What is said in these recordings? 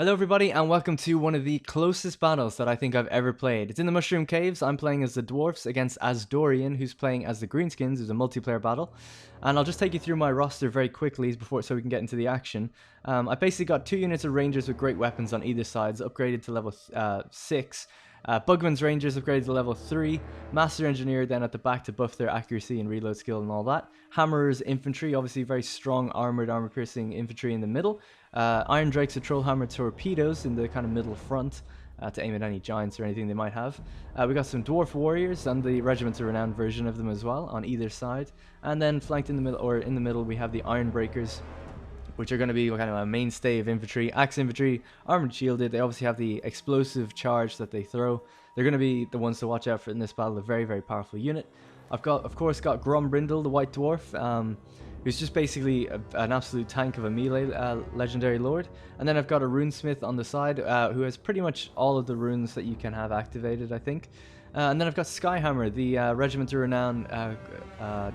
Hello everybody and welcome to one of the closest battles that I think I've ever played. It's in the Mushroom Caves. I'm playing as the Dwarfs against Asdorian, who's playing as the Greenskins. It's a multiplayer battle. And I'll just take you through my roster very quickly so we can get into the action. I basically got 2 units of Rangers with great weapons on either side, upgraded to level 6. Bugman's Rangers upgraded to level 3. Master Engineer then at the back to buff their accuracy and reload skill and all that. Hammerers Infantry, obviously very strong armor-piercing infantry in the middle. Iron Drakes with Trollhammer torpedoes in the kind of middle front to aim at any giants or anything they might have. We got some Dwarf Warriors and the Regiments of Renown version of them as well on either side. And then flanked in the middle, we have the Iron Breakers, which are going to be kind of a mainstay of infantry. Axe infantry, armored shielded. They obviously have the explosive charge that they throw. They're going to be the ones to watch out for in this battle. A very, very powerful unit. I've got, of course, got Grombrindal, the White Dwarf, who's just basically an absolute tank of a melee legendary lord. And then I've got a runesmith on the side, who has pretty much all of the runes that you can have activated, I think. And then I've got Skyhammer, the Regiment of Renown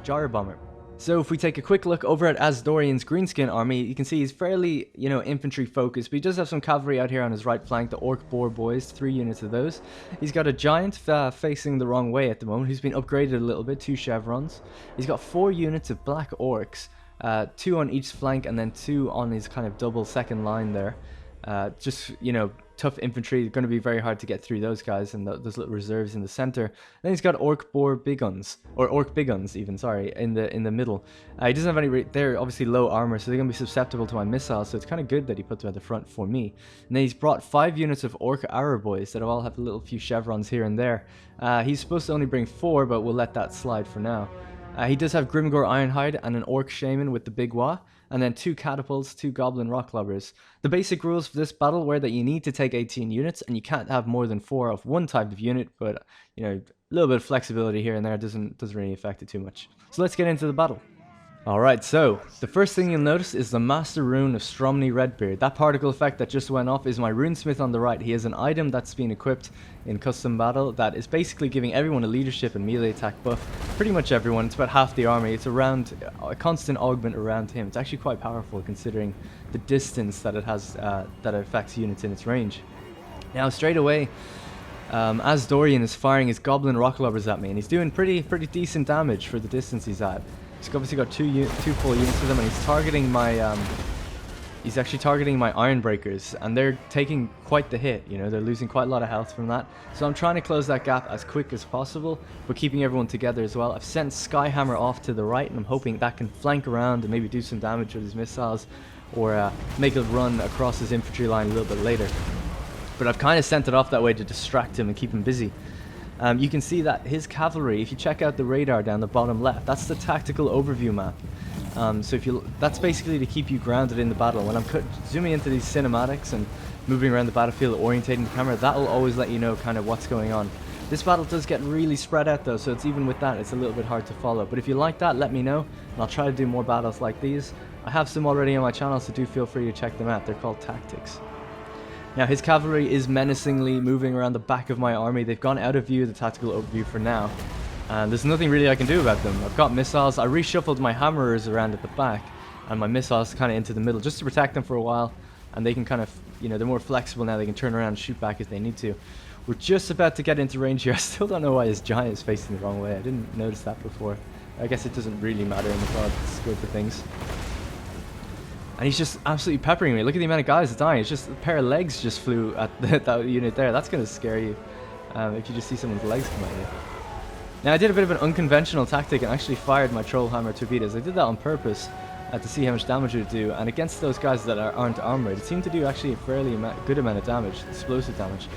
Gyro Bomber. So if we take a quick look over at Asdorian's Greenskin army, you can see he's fairly, infantry focused, but he does have some cavalry out here on his right flank, the Orc Boar Boys, 3 units of those. He's got a giant facing the wrong way at the moment, who's been upgraded a little bit, 2 chevrons. He's got 4 units of Black Orcs, 2 on each flank and then 2 on his kind of double second line there. Tough infantry, going to be very hard to get through those guys and those little reserves in the center. Then he's got Orc Boar Big Guns, or Orc Big Guns even, sorry, in the middle. He doesn't have any, they're obviously low armor, so they're going to be susceptible to my missiles, so it's kind of good that he put them at the front for me. And then he's brought 5 units of Orc Arrow Boys that all have a little few chevrons here and there. He's supposed to only bring 4, but we'll let that slide for now. He does have Grimgor Ironhide and an Orc Shaman with the Big Wa, and then 2 Catapults, 2 Goblin Rock Lobbers. The basic rules for this battle were that you need to take 18 units, and you can't have more than 4 of one type of unit, but, a little bit of flexibility here and there doesn't really affect it too much. So let's get into the battle. Alright, so, the first thing you'll notice is the Master Rune of Stromny Redbeard. That particle effect that just went off is my Runesmith on the right. He has an item that's been equipped in custom battle that is basically giving everyone a leadership and melee attack buff. Pretty much everyone, it's about half the army. It's around a constant augment around him. It's actually quite powerful considering the distance that it has, that it affects units in its range. Now, straight away, Asdorian is firing his Goblin Rock Lobbers at me, and he's doing pretty decent damage for the distance he's at. He's obviously got 2 full units of them, and he's targeting my, he's actually targeting my Iron Breakers, and they're taking quite the hit, they're losing quite a lot of health from that. So I'm trying to close that gap as quick as possible, but keeping everyone together as well. I've sent Skyhammer off to the right, and I'm hoping that can flank around and maybe do some damage with his missiles, or make a run across his infantry line a little bit later. But I've kind of sent it off that way to distract him and keep him busy. You can see that his cavalry, if you check out the radar down the bottom left, that's the tactical overview map. That's basically to keep you grounded in the battle. When I'm zooming into these cinematics and moving around the battlefield, orientating the camera, that'll always let you know kind of what's going on. This battle does get really spread out though, so it's even with that, it's a little bit hard to follow. But if you like that, let me know, and I'll try to do more battles like these. I have some already on my channel, so do feel free to check them out. They're called Tactics. Now, his cavalry is menacingly moving around the back of my army. They've gone out of view of the tactical overview for now. And there's nothing really I can do about them. I've got missiles. I reshuffled my hammerers around at the back and my missiles kind of into the middle just to protect them for a while. And they can kind of, they're more flexible now. They can turn around and shoot back if they need to. We're just about to get into range here. I still don't know why his giant is facing the wrong way. I didn't notice that before. I guess it doesn't really matter in the broad scope of things. And he's just absolutely peppering me. Look at the amount of guys dying. It's just a pair of legs just flew at that unit there. That's going to scare you if you just see someone's legs come at you. Now, I did a bit of an unconventional tactic and actually fired my Trollhammer torpedoes. I did that on purpose to see how much damage it would do. And against those guys that aren't armored, it seemed to do actually a fairly good amount of damage, explosive damage.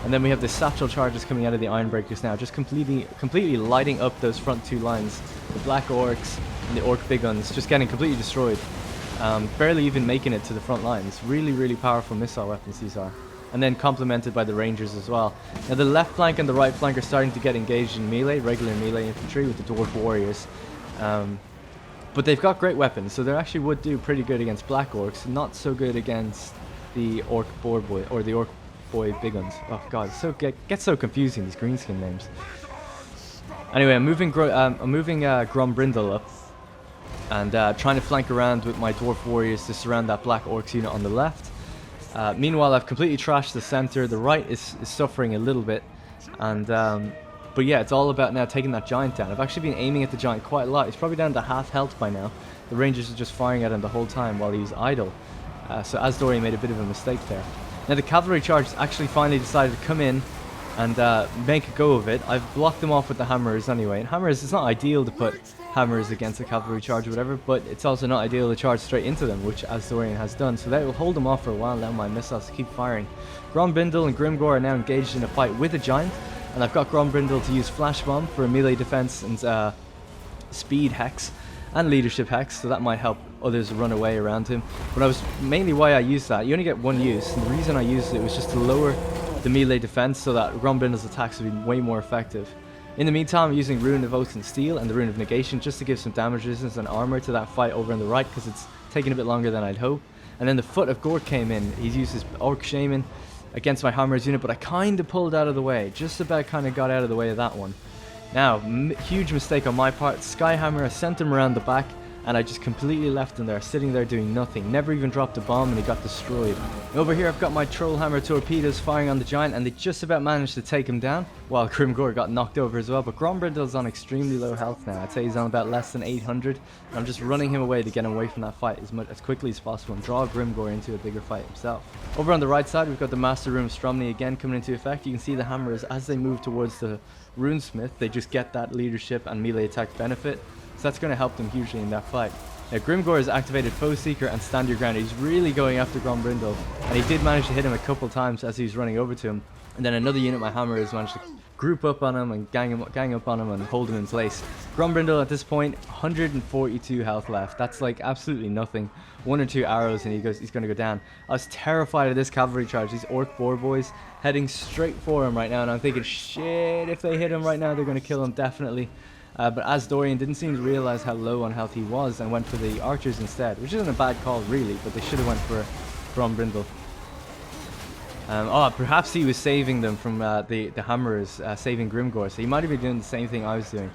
And then we have the satchel charges coming out of the Iron Breakers now, just completely lighting up those front 2 lines. The Black Orcs and the Orc Big Guns just getting completely destroyed. Barely even making it to the front lines. Really powerful missile weapons these are. And then complemented by the Rangers as well. Now the left flank and the right flank are starting to get engaged in melee, regular melee infantry with the Dwarf Warriors. But they've got great weapons, so they actually would do pretty good against Black Orcs. Not so good against the Orc Boar Boy, or the Orc Boy Big Guns. Oh god, gets so confusing, these greenskin names. Anyway, I'm moving Grombrindal up. And trying to flank around with my Dwarf Warriors to surround that Black Orcs unit on the left. Meanwhile, I've completely trashed the center. The right is suffering a little bit, and but yeah, it's all about now taking that giant down. I've actually been aiming at the giant quite a lot. He's probably down to half health by now. The Rangers are just firing at him the whole time while he was idle. So Asdorian made a bit of a mistake there. Now the cavalry charge actually finally decided to come in and make a go of it. I've blocked them off with the hammers anyway. And hammers, it's not ideal to put hammers against a cavalry charge or whatever, but it's also not ideal to charge straight into them, which Asdorian has done. So that will hold them off for a while now. My missiles keep firing. Grombrindal and Grimgor are now engaged in a fight with a giant. And I've got Grombrindal to use Flash Bomb for a melee defense and speed hex and leadership hex, so that might help others run away around him. But I was mainly why I used that. You only get one use, and the reason I used it was just to lower the melee defense so that Grombrindal's attacks would be way more effective. In the meantime, I'm using Rune of Oath and Steel and the Rune of Negation just to give some damage resistance and armor to that fight over on the right, because it's taking a bit longer than I'd hope. And then the Foot of Gork came in. He's used his Orc Shaman against my Hammers unit, but I kind of pulled out of the way. Just about kind of got out of the way of that one. Now, huge mistake on my part. Skyhammer, I sent him around the back, and I just completely left him there, sitting there doing nothing. Never even dropped a bomb, and he got destroyed. Over here, I've got my Trollhammer torpedoes firing on the giant, and they just about managed to take him down, while Grimgor got knocked over as well. But Grombrindal's on extremely low health now. I'd say he's on about less than 800, and I'm just running him away to get him away from that fight as quickly as possible and draw Grimgor into a bigger fight himself. Over on the right side, we've got the Master Rune of Stromny again coming into effect. You can see the hammers as they move towards the runesmith. They just get that leadership and melee attack benefit. So that's going to help them hugely in that fight. Now Grimgor has activated Foe Seeker and Stand Your Ground. He's really going after Grombrindal, and he did manage to hit him a couple times as he was running over to him. And then another unit, my hammer, has managed to group up on him and gang up on him and hold him in place. Grombrindal at this point, 142 health left. That's like absolutely nothing. 1 or 2 arrows and he's going to go down. I was terrified of this cavalry charge. These Orc boar boys heading straight for him right now, and I'm thinking, shit, if they hit him right now, they're going to kill him definitely. But Asdorian didn't seem to realize how low on health he was and went for the archers instead, which isn't a bad call really, but they should have went for Grombrindal. Perhaps he was saving them from the hammerers, saving Grimgor, so he might have been doing the same thing I was doing.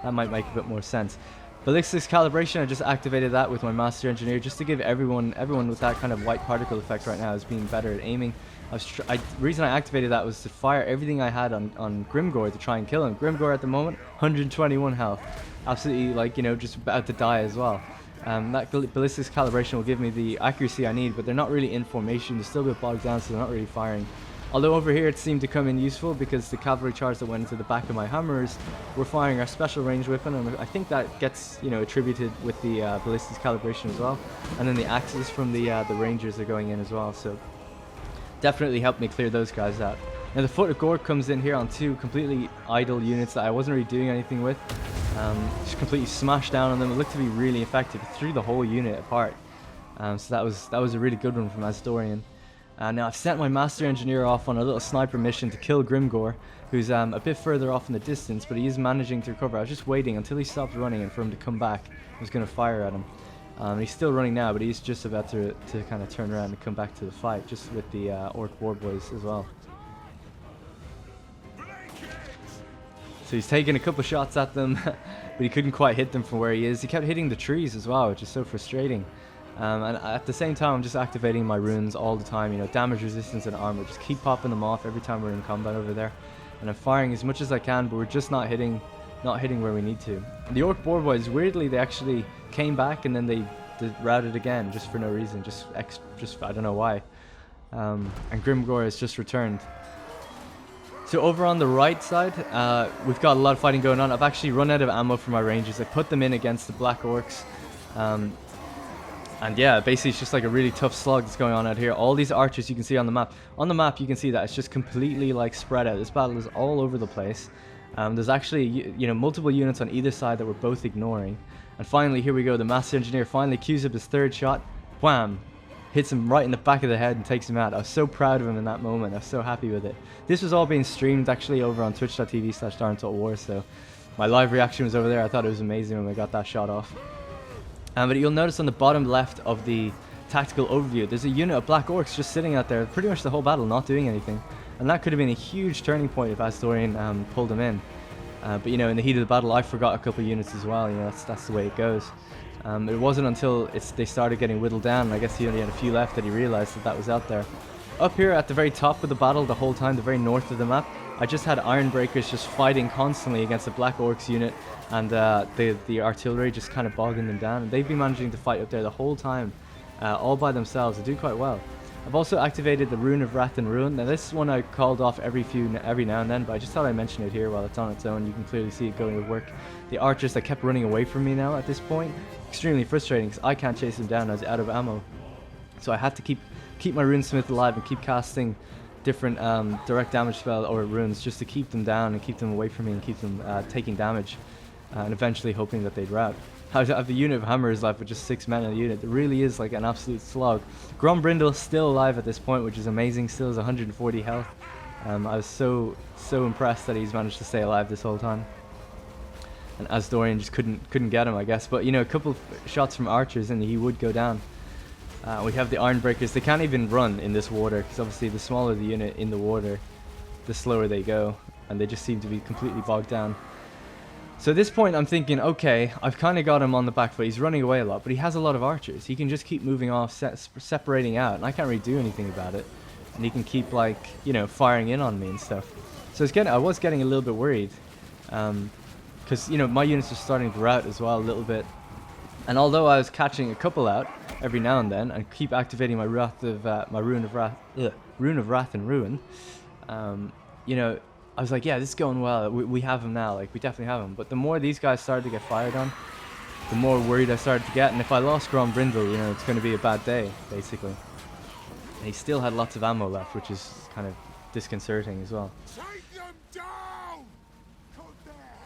That might make a bit more sense. Ballistics calibration, I just activated that with my Master Engineer just to give everyone with that kind of white particle effect right now is being better at aiming. The reason I activated that was to fire everything I had on Grimgor to try and kill him. Grimgor at the moment, 121 health. Absolutely, like, you know, just about to die as well. That ballistics calibration will give me the accuracy I need, but they're not really in formation. They're still a bit bogged down, so they're not really firing. Although over here it seemed to come in useful because the cavalry charge that went into the back of my hammers were firing our special range weapon, and I think that gets, you know, attributed with the ballistics calibration as well. And then the axes from the rangers are going in as well, so definitely helped me clear those guys out. Now the Foot of Gork comes in here on 2 completely idle units that I wasn't really doing anything with. Just completely smashed down on them. It looked to be really effective. It threw the whole unit apart. So that was a really good one from Asdorian. Now I've sent my Master Engineer off on a little sniper mission to kill Grimgor, who's a bit further off in the distance, but he is managing to recover. I was just waiting until he stopped running and for him to come back. I was going to fire at him. He's still running now, but he's just about to kind of turn around and come back to the fight, just with the Orc war boys as well. So he's taking a couple shots at them, but he couldn't quite hit them from where he is. He kept hitting the trees as well, which is so frustrating. And at the same time, I'm just activating my runes all the time, you know, damage resistance and armor. Just keep popping them off every time we're in combat over there. And I'm firing as much as I can, but we're just not hitting where we need to. And the Orc boar boys, weirdly, they actually came back and then they routed again, just for no reason, just I don't know why. And Grimgor has just returned. So over on the right side, we've got a lot of fighting going on. I've actually run out of ammo for my rangers. I put them in against the Black Orcs. And yeah, basically it's just like a really tough slog that's going on out here. All these archers you can see on the map. On the map you can see that it's just completely like spread out. This battle is all over the place. There's actually, you know, multiple units on either side that we're both ignoring. And finally, here we go. The Master Engineer finally cues up his 3rd shot. Wham! Hits him right in the back of the head and takes him out. I was so proud of him in that moment. I was so happy with it. This was all being streamed actually over on twitch.tv/DarnTalkWar, so my live reaction was over there. I thought it was amazing when we got that shot off. But you'll notice on the bottom left of the tactical overview, there's a unit of Black Orcs just sitting out there pretty much the whole battle, not doing anything. And that could have been a huge turning point if Asdorian pulled him in. But you know, in the heat of the battle, I forgot a couple of units as well. You know, that's the way it goes. It wasn't until they started getting whittled down, and I guess he only had a few left, that he realized that that was out there. Up here at the very top of the battle the whole time, the very north of the map, I just had Ironbreakers just fighting constantly against the Black Orcs unit, and the artillery just kind of bogging them down. And they've been managing to fight up there the whole time, all by themselves. They do quite well. I've also activated the Rune of Wrath and Ruin. Now this one I called off every now and then, but I just thought I'd mention it here while it's on its own. You can clearly see it going to work. The archers that kept running away from me now at this point, extremely frustrating because I can't chase them down. I was out of ammo, so I had to keep my runesmith alive and keep casting different direct damage spell or runes just to keep them down and keep them away from me and keep them taking damage, and eventually hoping that they'd rout. I have the unit of hammers left with just 6 men in the unit. It really is like an absolute slog. Grombrindal still alive at this point, which is amazing. Still has 140 health. I was so impressed that he's managed to stay alive this whole time. And Asdorian just couldn't get him, I guess. But you know, a couple of shots from archers and he would go down. We have the Ironbreakers. They can't even run in this water because obviously the smaller the unit in the water, the slower they go, and they just seem to be completely bogged down. So at this point I'm thinking, okay, I've kind of got him on the back foot. He's running away a lot, but he has a lot of archers. He can just keep moving off, separating out, and I can't really do anything about it. And he can keep, like, you know, firing in on me and stuff. So I was getting a little bit worried, because you know my units are starting to rout as well a little bit. And although I was catching a couple out every now and then, and keep activating my Rune of Wrath and Ruin, you know, I was like, yeah, this is going well. We have him now. Like, we definitely have him. But the more these guys started to get fired on, the more worried I started to get. And if I lost Grombrindal, you know, it's going to be a bad day, basically. And he still had lots of ammo left, which is kind of disconcerting as well.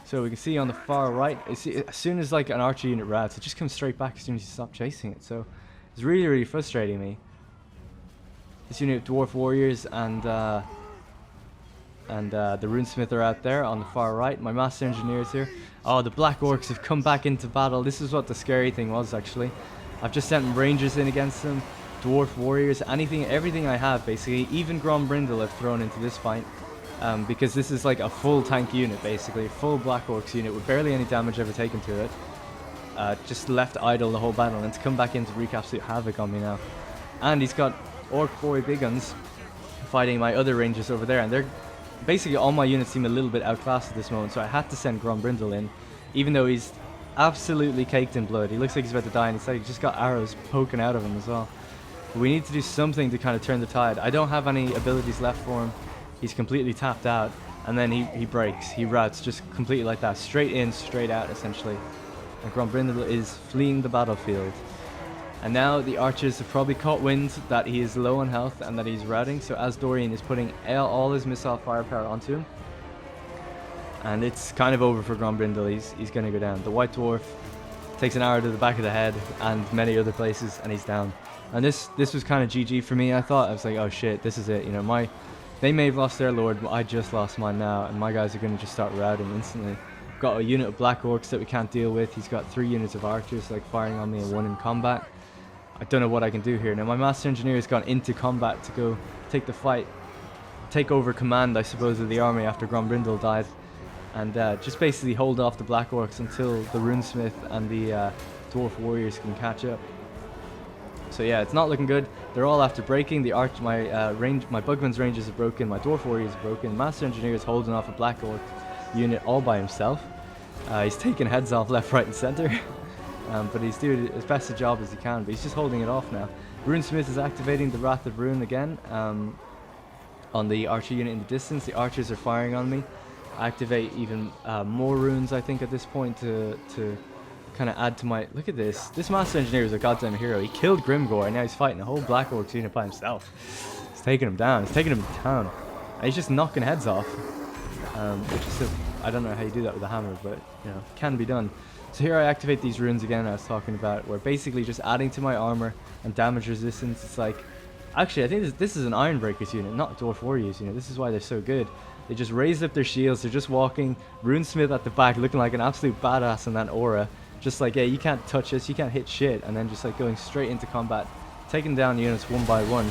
So we can see on the far right, as soon as like an archer unit routs, it just comes straight back as soon as you stop chasing it. So it's really frustrating me. This unit of dwarf warriors and the runesmith are out there on the far right. My master engineers here. Oh, the black orcs have come back into battle. This is what the scary thing was, actually. I've just sent rangers in against them, dwarf warriors, everything I have basically. Even Grombrindal I've thrown into this fight, because this is like a full tank unit, basically, a full black orcs unit with barely any damage ever taken to it. Just left idle the whole battle, and it's come back in to wreak absolute havoc on me now. And he's got orc boy big guns fighting my other rangers over there, and they're basically all my units seem a little bit outclassed at this moment, so I had to send Grombrindal in, even though he's absolutely caked in blood. He looks like he's about to die, and he's just got arrows poking out of him as well. But we need to do something to kind of turn the tide. I don't have any abilities left for him. He's completely tapped out, and then he breaks. He routs just completely like that, straight in, straight out, essentially. And Grombrindal is fleeing the battlefield. And now the archers have probably caught wind that he is low on health and that he's routing, so Asdorian is putting all his missile firepower onto him. And it's kind of over for Grombrindal. He's going to go down. The White Dwarf takes an arrow to the back of the head and many other places, and he's down. And this was kind of GG for me, I thought. I was like, oh shit, this is it. You know, they may have lost their lord, but I just lost mine now, and my guys are going to just start routing instantly. Got a unit of black orcs that we can't deal with. He's got 3 units of archers like firing on me and 1 in combat. I don't know what I can do here. Now my master engineer has gone into combat to go take the fight, take over command, I suppose, of the army after Grombrindal died, and just basically hold off the black orcs until the runesmith and the dwarf warriors can catch up. So yeah, it's not looking good. They're all after breaking. My bugman's rangers are broken. My dwarf warriors are broken. Master engineer is holding off a black orc unit all by himself. He's taking heads off left, right, and center. But he's doing as best a job as he can, but he's just holding it off now. Runesmith is activating the Wrath of Ruin again on the archer unit in the distance. The archers are firing on me. Activate even more runes, I think, at this point to kind of add to my... Look at this. This master engineer is a goddamn hero. He killed Grimgor, and now he's fighting a whole Black Orcs unit by himself. He's taking him down. He's taking him to town. And he's just knocking heads off. Which is I don't know how you do that with a hammer, but, you know, can be done. So here I activate these runes again I was talking about, where basically just adding to my armor and damage resistance. It's like, actually I think this is an Ironbreakers unit, not Dwarf Warriors unit. This is why they're so good. They just raised up their shields, they're just walking, runesmith at the back looking like an absolute badass in that aura. Just like, yeah, you can't touch us, you can't hit shit, and then just like going straight into combat, taking down units one by one.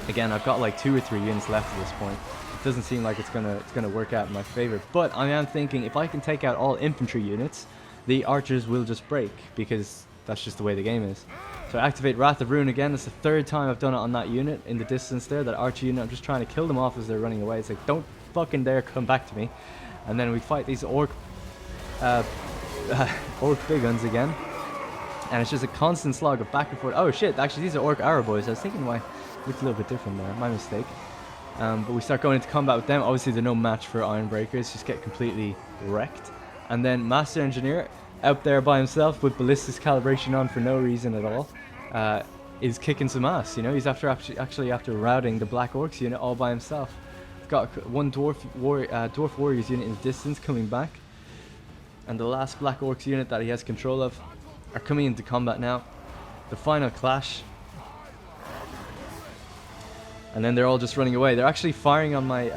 Again, I've got like 2 or 3 units left at this point. It doesn't seem like it's gonna work out in my favor, but I am thinking if I can take out all infantry units, the archers will just break, because that's just the way the game is. So I activate Wrath of Ruin again. It's the third time I've done it on that unit in the distance there, that archer unit. I'm just trying to kill them off as they're running away. It's like, don't fucking dare come back to me. And then we fight these orc big guns again. And it's just a constant slog of back and forth. Oh shit, actually these are orc arrow boys. I was thinking why it looked a little bit different there. My mistake. But we start going into combat with them. Obviously they're no match for Ironbreakers. Just get completely wrecked. And then Master Engineer, out there by himself with ballistics calibration on for no reason at all, is kicking some ass. You know, he's actually after routing the Black Orcs unit all by himself. Got one Dwarf Warriors unit in the distance coming back. And the last Black Orcs unit that he has control of are coming into combat now. The final clash. And then they're all just running away. They're actually firing on my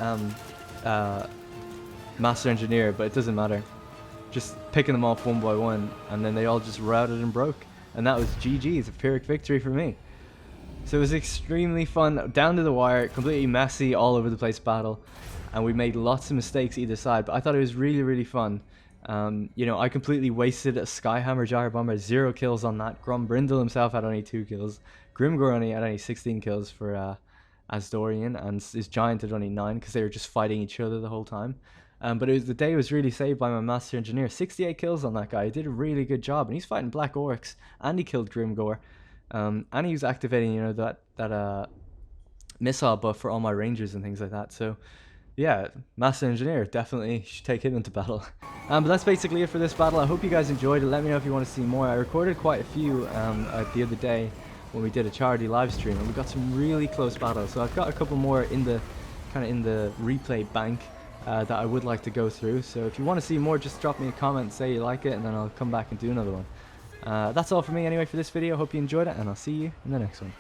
Master Engineer, but it doesn't matter. Just picking them off one by one, and then they all just routed and broke. And that was GG's, a Pyrrhic victory for me. So it was extremely fun, down to the wire, completely messy, all over the place battle. And we made lots of mistakes either side, but I thought it was really, really fun. You know, I completely wasted a Skyhammer Gyre Bomber, 0 kills on that. Grombrindal himself had only 2 kills. Grimgor had only 16 kills for Asdorian, and his Giant had only 9 because they were just fighting each other the whole time. But the day was really saved by my Master Engineer. 68 kills on that guy. He did a really good job, and he's fighting Black Orcs, and he killed Grimgor. And he was activating, you know, that missile buff for all my rangers and things like that. So yeah, Master Engineer, definitely should take him into battle. But that's basically it for this battle. I hope you guys enjoyed it. Let me know if you want to see more. I recorded quite a few the other day when we did a charity live stream, and we got some really close battles. So I've got a couple more in the replay bank that I would like to go through. So if you want to see more, just drop me a comment, say you like it, and then I'll come back and do another one. That's all for me anyway for this video. Hope you enjoyed it, and I'll see you in the next one.